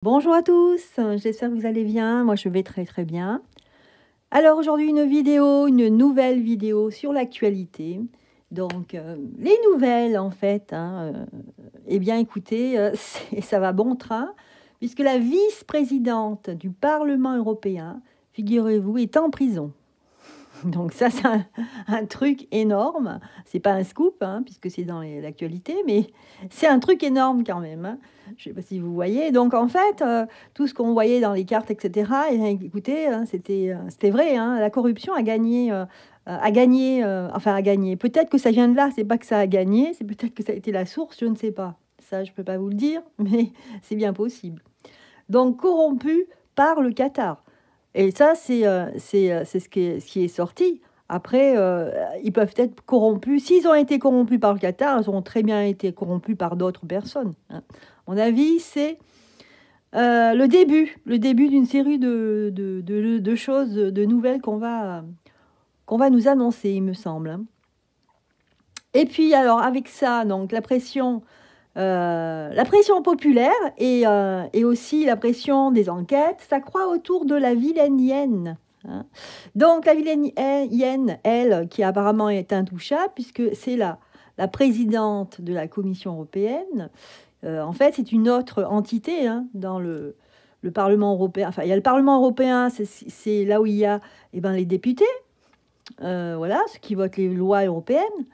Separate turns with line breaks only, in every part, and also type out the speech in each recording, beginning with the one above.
Bonjour à tous, j'espère que vous allez bien. Moi, je vais très très bien. Alors aujourd'hui, une nouvelle vidéo sur l'actualité. Donc, les nouvelles en fait, eh bien écoutez, ça va bon train, puisque la vice-présidente du Parlement européen, figurez-vous, est en prison. Donc ça, c'est un truc énorme. C'est pas un scoop, puisque c'est dans l'actualité, mais c'est un truc énorme quand même. Je sais pas si vous voyez. Donc en fait, tout ce qu'on voyait dans les cartes, etc., eh bien, écoutez, c'était vrai. La corruption a gagné, enfin a gagné. Peut-être que ça vient de là. C'est pas que ça a gagné, c'est peut-être que ça a été la source. Je ne sais pas. Ça, je peux pas vous le dire, mais c'est bien possible. Donc corrompu par le Qatar. Et ça, c'est ce qui est sorti. Après, ils peuvent être corrompus. S'ils ont été corrompus par le Qatar, ils ont très bien été corrompus par d'autres personnes. À mon avis, c'est le début d'une série de choses, de nouvelles qu'on va nous annoncer, il me semble. Et puis, alors, avec ça, donc la pression populaire et aussi la pression des enquêtes, ça croît autour de la vilaine hyène. Donc la vilaine hyène, elle, qui apparemment est intouchable, puisque c'est la présidente de la Commission européenne. En fait, c'est une autre entité dans le Parlement européen. Enfin, il y a le Parlement européen, c'est là où il y a les députés, voilà, ceux qui votent les lois européennes.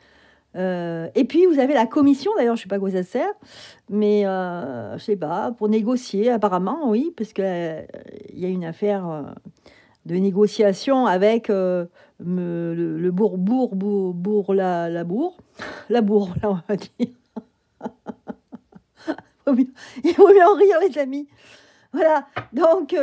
Et puis vous avez la commission, d'ailleurs je ne sais pas à quoi ça sert, mais je ne sais pas, pour négocier apparemment, oui, parce qu'il y a une affaire de négociation avec le la bourre, là on va dire. Il vaut mieux en rire les amis. Voilà, donc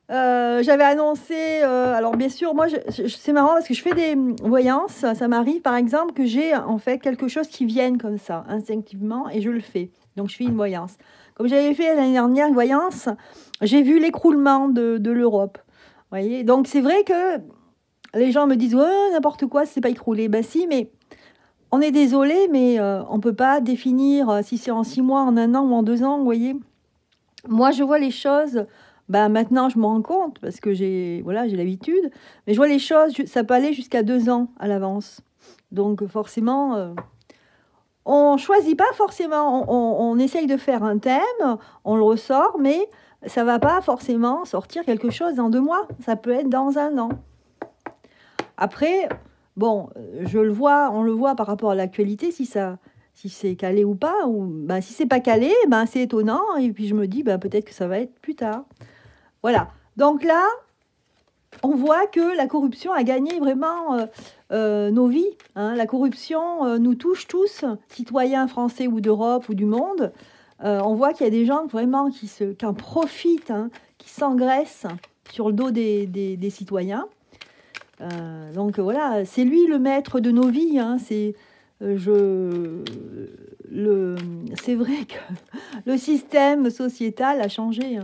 j'avais annoncé, alors bien sûr, moi, c'est marrant parce que je fais des voyances, ça m'arrive par exemple que j'ai en fait quelque chose qui vienne comme ça, instinctivement, et je le fais. Donc je fais une voyance. Comme j'avais fait l'année dernière une voyance, j'ai vu l'écroulement de l'Europe. Vous voyez, donc c'est vrai que les gens me disent, ouais, n'importe quoi, c'est pas écroulé. Ben si, mais on est désolé, mais on ne peut pas définir si c'est en 6 mois, en 1 an ou en 2 ans, vous voyez. Moi, je vois les choses, maintenant, je me rends compte parce que j'ai l'habitude, mais je vois les choses, ça peut aller jusqu'à 2 ans à l'avance. Donc, forcément, on ne choisit pas forcément, on essaye de faire un thème, on le ressort, mais ça ne va pas forcément sortir quelque chose dans 2 mois. Ça peut être dans 1 an. Après, bon, on le voit par rapport à l'actualité, si c'est calé ou pas, ou si c'est pas calé, c'est étonnant, et puis je me dis, peut-être que ça va être plus tard. Voilà. Donc là, on voit que la corruption a gagné vraiment nos vies. La corruption nous touche tous, citoyens français ou d'Europe ou du monde. On voit qu'il y a des gens vraiment qui en profitent, qui s'engraissent sur le dos des citoyens. Donc voilà, c'est lui le maître de nos vies. C'est vrai que le système sociétal a changé.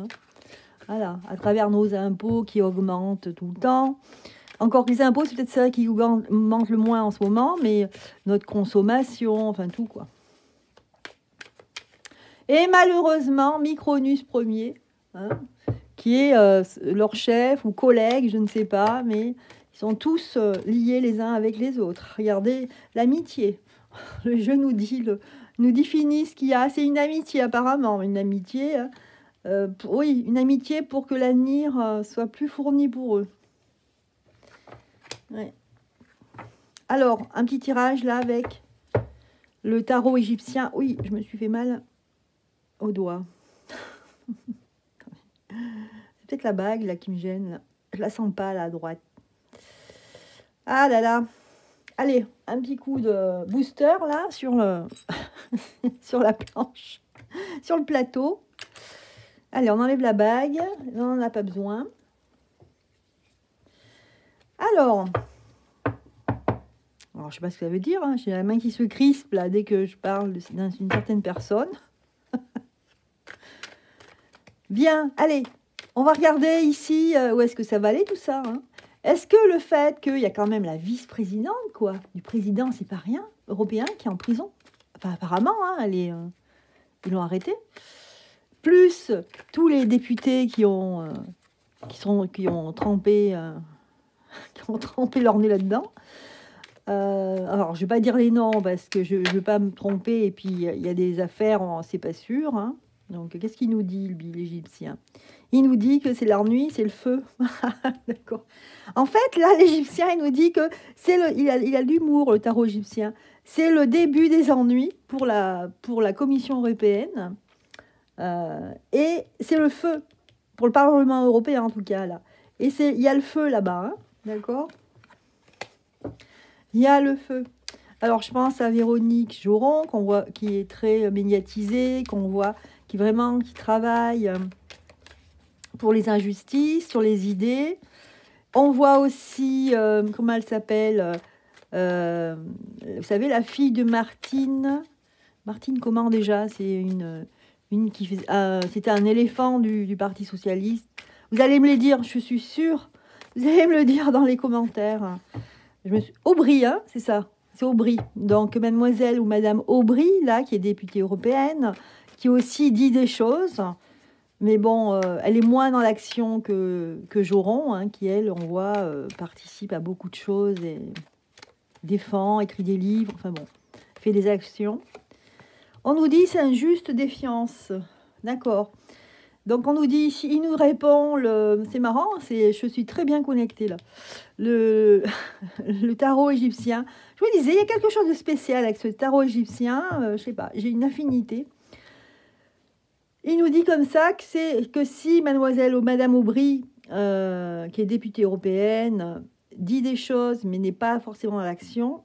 Voilà, à travers nos impôts qui augmentent tout le temps. Encore que les impôts, c'est peut-être ça qui augmente le moins en ce moment, mais notre consommation, enfin tout quoi. Et malheureusement, Micronus Premier, qui est leur chef ou collègue, je ne sais pas, mais ils sont tous liés les uns avec les autres. Regardez l'amitié. Le jeu nous définit ce qu'il y a. C'est une amitié apparemment, une amitié. Oui, une amitié pour que l'avenir soit plus fourni pour eux. Ouais. Alors, un petit tirage là avec le tarot égyptien. Oui, je me suis fait mal au doigt. C'est peut-être la bague là qui me gêne. Là. Je la sens pas là à droite. Ah là là. Allez, un petit coup de booster là sur sur la planche, sur le plateau. Allez, on enlève la bague. On n'en a pas besoin. Alors, je ne sais pas ce que ça veut dire. J'ai la main qui se crispe là dès que je parle d'une certaine personne. Bien, allez, on va regarder ici où est-ce que ça va aller tout ça. Est-ce que le fait qu'il y a quand même la vice-présidente, quoi, du président, c'est pas rien, européen, qui est en prison. Enfin, apparemment, ils l'ont arrêté. plus tous les députés qui ont trempé, qui ont trempé leur nez là-dedans. Alors, je ne vais pas dire les noms parce que je ne veux pas me tromper. Et puis, il y a des affaires, c'est pas sûr. Hein. Donc, qu'est-ce qu'il nous dit, l'Égyptien? Il nous dit que c'est l'ennui, c'est le feu. D'accord. En fait, là, l'Égyptien, il nous dit que il a l'humour, le tarot égyptien. C'est le début des ennuis pour la Commission européenne. Et c'est le feu, pour le Parlement européen en tout cas, là. Et il y a le feu là-bas, hein, d'accord? Il y a le feu. Alors, je pense à Véronique Joron, qu'on voit, qui est très médiatisée, qu'on voit, qui travaille pour les injustices, sur les idées. On voit aussi, comment elle s'appelle, vous savez, la fille de Martine. Martine, comment déjà? C'est une qui fait, c'était un éléphant du Parti Socialiste. Vous allez me le dire, je suis sûre. Vous allez me le dire dans les commentaires. Aubry, hein, c'est ça. C'est Aubry. Donc, mademoiselle ou madame Aubry, là, qui est députée européenne, qui aussi dit des choses. Mais bon, elle est moins dans l'action que Joron, hein, qui, elle, on voit, participe à beaucoup de choses et défend, écrit des livres, enfin bon, fait des actions. On nous dit c'est injuste défiance. D'accord. Donc on nous dit ici, il nous répond, c'est marrant, je suis très bien connectée là. Le tarot égyptien. Je vous disais, il y a quelque chose de spécial avec ce tarot égyptien. Je sais pas, j'ai une affinité. Il nous dit comme ça que si mademoiselle ou madame Aubry, qui est députée européenne, dit des choses mais n'est pas forcément dans l'action,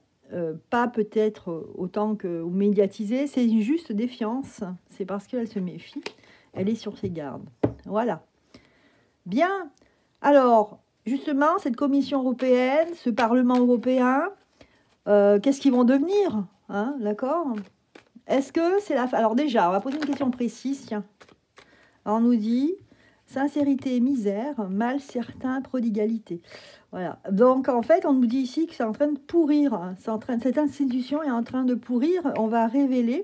pas peut-être autant que ou médiatisée, c'est une juste défiance. C'est parce qu'elle se méfie. Elle est sur ses gardes. Voilà. Bien. Alors, justement, cette Commission européenne, ce Parlement européen, qu'est-ce qu'ils vont devenir, hein, d'accord? Est-ce que c'est la... Alors déjà, on va poser une question précise. Tiens. Alors, on nous dit sincérité et misère, mal certain, prodigalité. Voilà. Donc, en fait, on nous dit ici que c'est en train de pourrir. Hein. Cette institution est en train de pourrir. On va révéler.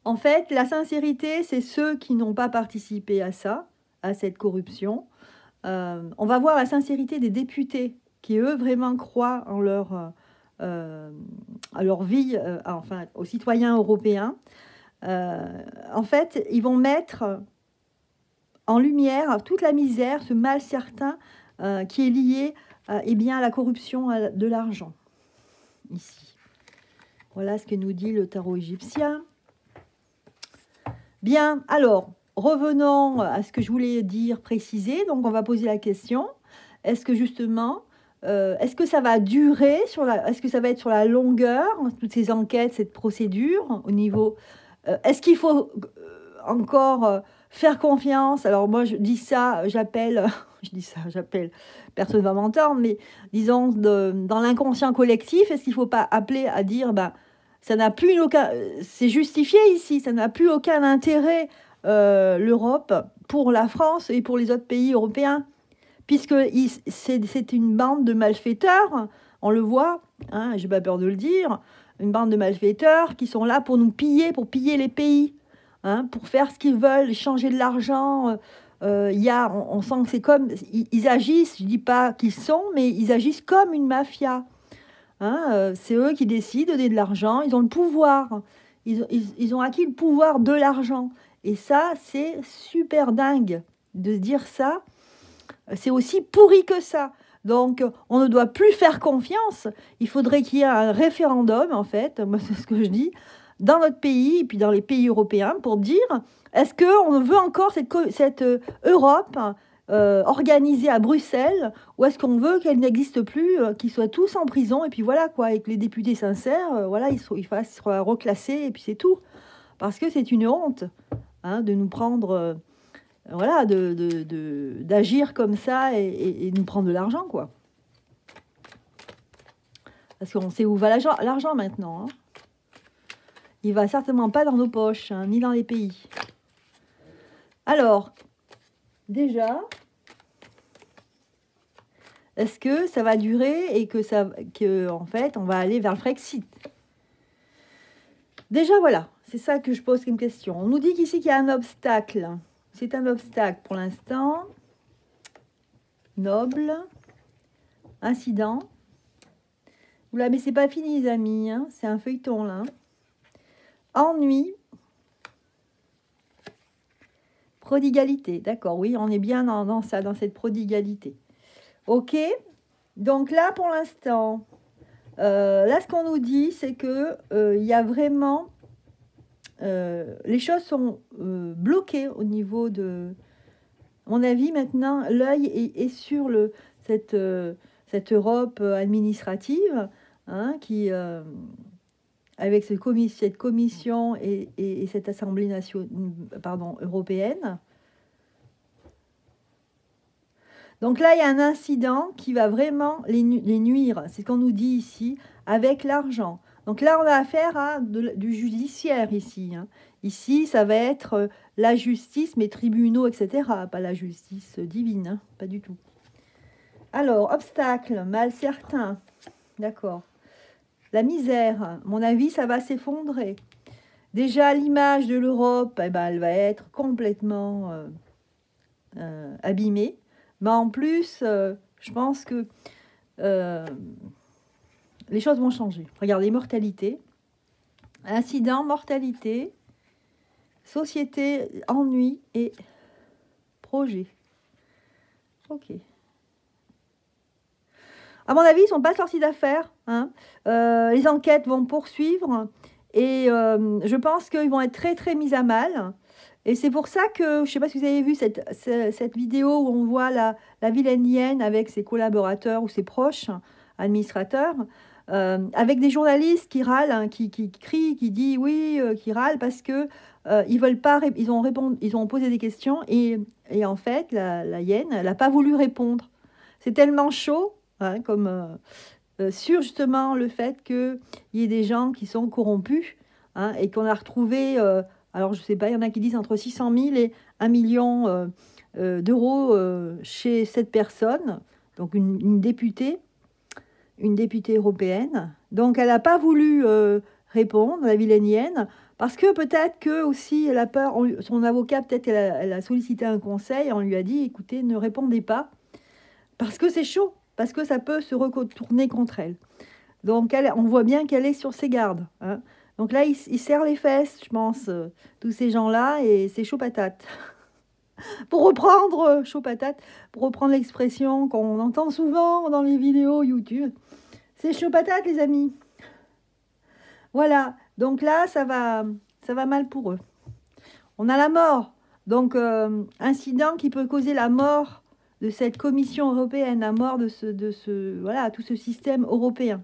En fait, la sincérité, c'est ceux qui n'ont pas participé à ça, à cette corruption. On va voir la sincérité des députés qui, eux, vraiment croient en à leur vie, enfin, aux citoyens européens. En fait, ils vont mettre en lumière toute la misère, ce mal certain qui est lié eh bien, à la corruption de l'argent. Ici. Voilà ce que nous dit le tarot égyptien. Bien, alors, revenons à ce que je voulais dire, préciser. Donc, on va poser la question. Est-ce que justement, est-ce que ça va durer est-ce que ça va être sur la longueur, toutes ces enquêtes, cette procédure, au niveau... est-ce qu'il faut encore faire confiance? Alors, moi, je dis ça, j'appelle... j'appelle, personne ne va m'entendre, mais disons, dans l'inconscient collectif, est-ce qu'il ne faut pas appeler à dire... ça n'a plus aucun... C'est justifié ici, ça n'a plus aucun intérêt, l'Europe, pour la France et pour les autres pays européens, puisque c'est une bande de malfaiteurs, on le voit, hein, j'ai pas peur de le dire, une bande de malfaiteurs qui sont là pour nous piller, pour piller les pays, hein, pour faire ce qu'ils veulent, échanger de l'argent. On sent que c'est comme... Ils agissent, je dis pas qu'ils sont, mais ils agissent comme une mafia. Hein, c'est eux qui décident de donner de l'argent, ils ont le pouvoir, ils ont acquis le pouvoir de l'argent. Et ça, c'est super dingue de dire ça, c'est aussi pourri que ça. Donc, on ne doit plus faire confiance, il faudrait qu'il y ait un référendum, en fait, moi c'est ce que je dis, dans notre pays et puis dans les pays européens, pour dire, est-ce qu'on veut encore cette Europe organisée à Bruxelles, ou est-ce qu'on veut qu'elle n'existe plus, qu'ils soient tous en prison, et puis voilà, quoi, avec les députés sincères, voilà, ils soient reclassés, et puis c'est tout. Parce que c'est une honte, hein, de nous prendre, voilà, d'agir comme ça et nous prendre de l'argent, quoi. Parce qu'on sait où va l'argent maintenant, hein. Il va certainement pas dans nos poches, hein, ni dans les pays. Alors, déjà, est-ce que ça va durer et que en fait, on va aller vers le Frexit? Déjà, voilà, C'est ça que je pose comme question. On nous dit qu'ici qu'il y a un obstacle. C'est un obstacle pour l'instant. Noble. Incident. Oula, mais c'est pas fini, les amis. Hein. C'est un feuilleton, là. Ennui. Prodigalité. D'accord, oui, on est bien dans ça, dans cette prodigalité. Ok. Donc là, pour l'instant, là, ce qu'on nous dit, c'est que il y a vraiment... les choses sont bloquées au niveau de... À mon avis, maintenant, l'œil est sur cette Europe administrative, hein, qui, avec cette commission et cette Assemblée européenne. Donc là, il y a un incident qui va vraiment les nuire, c'est ce qu'on nous dit ici, avec l'argent. Donc là, on a affaire à du judiciaire ici. Hein. Ici, ça va être la justice, mes tribunaux, etc. Pas la justice divine, hein, pas du tout. Alors, obstacle, mal certain. D'accord. La misère, à mon avis, ça va s'effondrer. Déjà, l'image de l'Europe, eh ben, elle va être complètement abîmée. Mais en plus, je pense que les choses vont changer. Regardez, mortalité, incident, mortalité, société, ennui et projet. Ok. À mon avis, ils ne sont pas sortis d'affaires. Hein. Les enquêtes vont poursuivre et je pense qu'ils vont être très, très mis à mal. Et c'est pour ça que, je ne sais pas si vous avez vu cette vidéo où on voit la vilaine hyène avec ses collaborateurs ou ses proches administrateurs, avec des journalistes qui râlent, hein, qui crient, qui disent oui, qui râlent parce que ils veulent pas, ils ont posé des questions et en fait, la hyène, elle n'a pas voulu répondre. C'est tellement chaud, hein, comme sur justement le fait qu'il y ait des gens qui sont corrompus, hein, et qu'on a retrouvé... alors, je ne sais pas, il y en a qui disent entre 600 000 et 1 million d'euros chez cette personne, donc une députée européenne. Donc, elle n'a pas voulu répondre, la vilaine hyène, parce que peut-être que aussi elle a peur, son avocat, peut-être elle a sollicité un conseil, on lui a dit, écoutez, ne répondez pas, parce que c'est chaud, parce que ça peut se retourner contre elle. Donc, on voit bien qu'elle est sur ses gardes, hein. Donc là, il serre les fesses, je pense, tous ces gens-là, et c'est chaud patate. Pour reprendre, chaud patate, pour reprendre l'expression qu'on entend souvent dans les vidéos YouTube, c'est chaud patate, les amis. Voilà, donc là, ça va mal pour eux. On a la mort, donc incident qui peut causer la mort de cette commission européenne, la mort de voilà, tout ce système européen.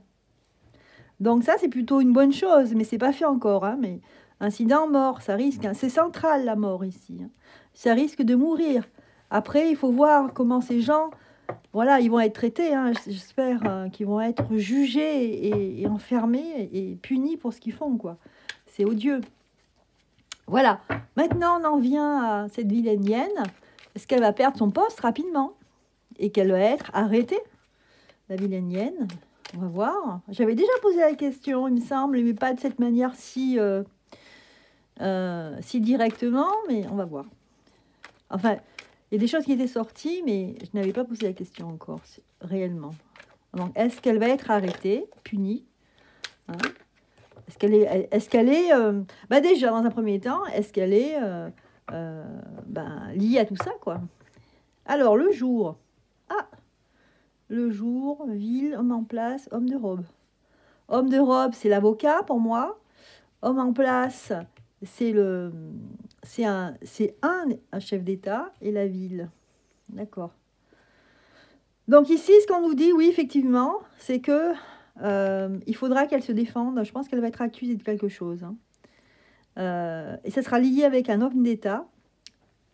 Donc ça, c'est plutôt une bonne chose, mais c'est pas fait encore. Hein, mais incident, mort, ça risque. Hein, c'est central, la mort, ici. Hein. Ça risque de mourir. Après, il faut voir comment ces gens, voilà, ils vont être traités. Hein, j'espère qu'ils vont être jugés et enfermés et punis pour ce qu'ils font, quoi. C'est odieux. Voilà. Maintenant, on en vient à cette vilaine hyène. Est-ce qu'elle va perdre son poste rapidement et qu'elle va être arrêtée, la vilaine hyène? On va voir. J'avais déjà posé la question, il me semble, mais pas de cette manière si directement, mais on va voir. Enfin, il y a des choses qui étaient sorties, mais je n'avais pas posé la question encore, réellement. Donc, est-ce qu'elle va être arrêtée, punie, hein? Est-ce qu'elle est déjà, dans un premier temps, est-ce qu'elle est liée à tout ça, quoi? Alors, le jour. Ah! Le jour, ville, homme en place, homme de robe. Homme de robe, c'est l'avocat pour moi. Homme en place, c'est un chef d'État et la ville. D'accord. Donc ici, ce qu'on nous dit, oui, effectivement, c'est que il faudra qu'elle se défende. Je pense qu'elle va être accusée de quelque chose. Hein. Et ça sera lié avec un homme d'État.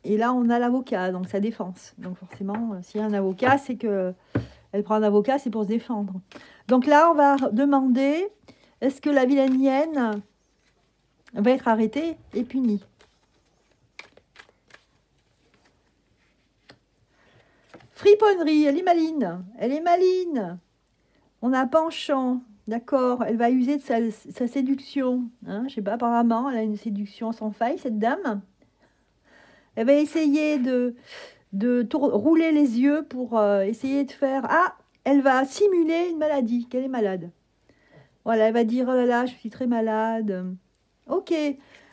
Et là, on a l'avocat, donc sa défense. Donc forcément, s'il y a un avocat, c'est que elle prend un avocat, c'est pour se défendre. Donc là, on va demander, est-ce que la vilaine hyène va être arrêtée et punie? Friponnerie, elle est maline. Elle est maline. On a penchant. D'accord, elle va user de sa séduction. Hein, je sais pas, apparemment, elle a une séduction sans faille, cette dame. Elle va essayer de rouler les yeux pour essayer de faire... Ah, elle va simuler une maladie, qu'elle est malade. Voilà, elle va dire, oh là là, je suis très malade. Ok,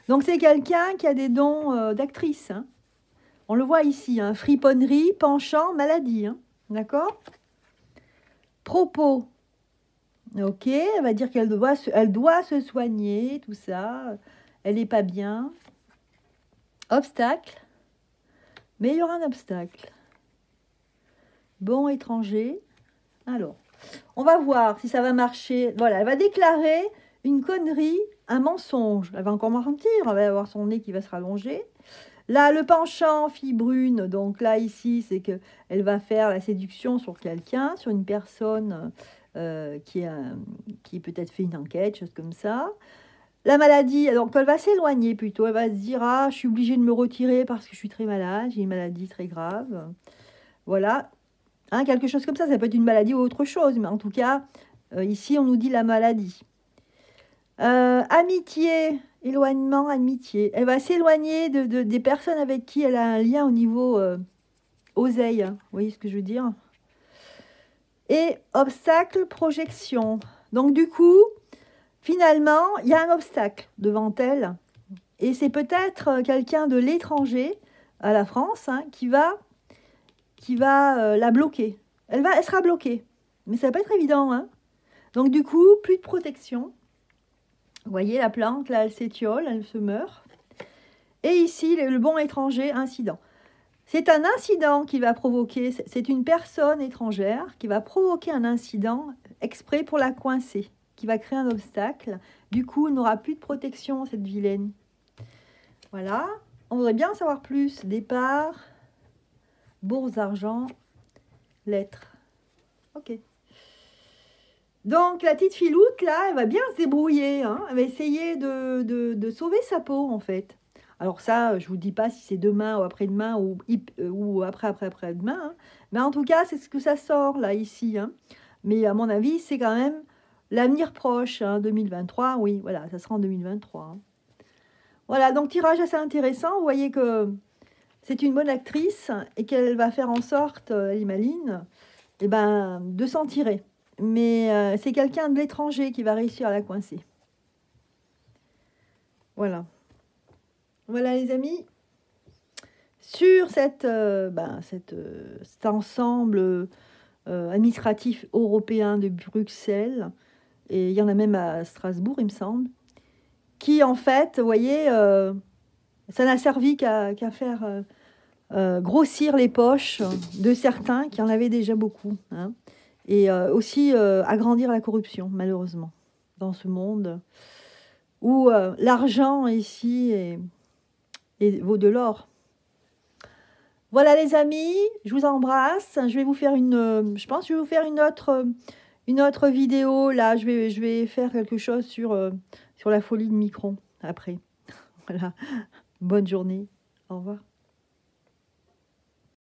donc c'est quelqu'un qui a des dons d'actrice. Hein. On le voit ici, hein. Friponnerie, penchant, maladie. Hein. D'accord. Propos. Ok, elle va dire elle doit se soigner, tout ça. Elle n'est pas bien. Obstacle. Mais il y aura un obstacle. Bon étranger. Alors, on va voir si ça va marcher. Voilà, elle va déclarer une connerie, un mensonge. Elle va encore mentir, elle va avoir son nez qui va se rallonger. Là, le penchant, fille brune, donc là, ici, c'est qu'elle va faire la séduction sur quelqu'un, sur une personne qui peut-être fait une enquête, chose comme ça. La maladie, donc elle va s'éloigner plutôt, elle va se dire, ah, je suis obligée de me retirer parce que je suis très malade, j'ai une maladie très grave. Voilà, hein, quelque chose comme ça peut être une maladie ou autre chose, mais en tout cas, ici, on nous dit la maladie. Amitié, éloignement, amitié. Elle va s'éloigner des personnes avec qui elle a un lien au niveau oseille. Vous voyez ce que je veux dire? Et obstacle, projection. Donc du coup, finalement, il y a un obstacle devant elle. Et c'est peut-être quelqu'un de l'étranger à la France hein, qui va la bloquer. Elle sera bloquée. Mais ça va pas être évident. Hein. Donc du coup, plus de protection. Vous voyez la plante, là, elle s'étiole, elle se meurt. Et ici, le bon étranger, incident. C'est un incident qui va provoquer, c'est une personne étrangère qui va provoquer un incident exprès pour la coincer, qui va créer un obstacle. Du coup, elle n'aura plus de protection, cette vilaine. Voilà. On voudrait bien en savoir plus. Départ, bourse d'argent, lettres. Ok. Donc, la petite filoute, là, elle va bien se débrouiller. Hein. Elle va essayer de sauver sa peau, en fait. Alors ça, je ne vous dis pas si c'est demain ou après-demain ou après-demain. Hein. Mais en tout cas, c'est ce que ça sort, là, ici. Hein. Mais à mon avis, c'est quand même l'avenir proche, hein, 2023. Oui, voilà, ça sera en 2023. Hein. Voilà, donc tirage assez intéressant. Vous voyez que c'est une bonne actrice et qu'elle va faire en sorte, elle est maline, eh ben, de s'en tirer. Mais c'est quelqu'un de l'étranger qui va réussir à la coincer. Voilà. Voilà les amis. Sur cet ensemble administratif européen de Bruxelles, et il y en a même à Strasbourg, il me semble, qui en fait, vous voyez, ça n'a servi qu'à faire grossir les poches de certains qui en avaient déjà beaucoup. Hein. Et aussi agrandir la corruption, malheureusement, dans ce monde où l'argent ici vaut de l'or. Voilà les amis, je vous embrasse. Je vais vous faire je pense que je vais vous faire une autre vidéo. Là, je vais faire quelque chose sur la folie de Micron après. Voilà, bonne journée, au revoir.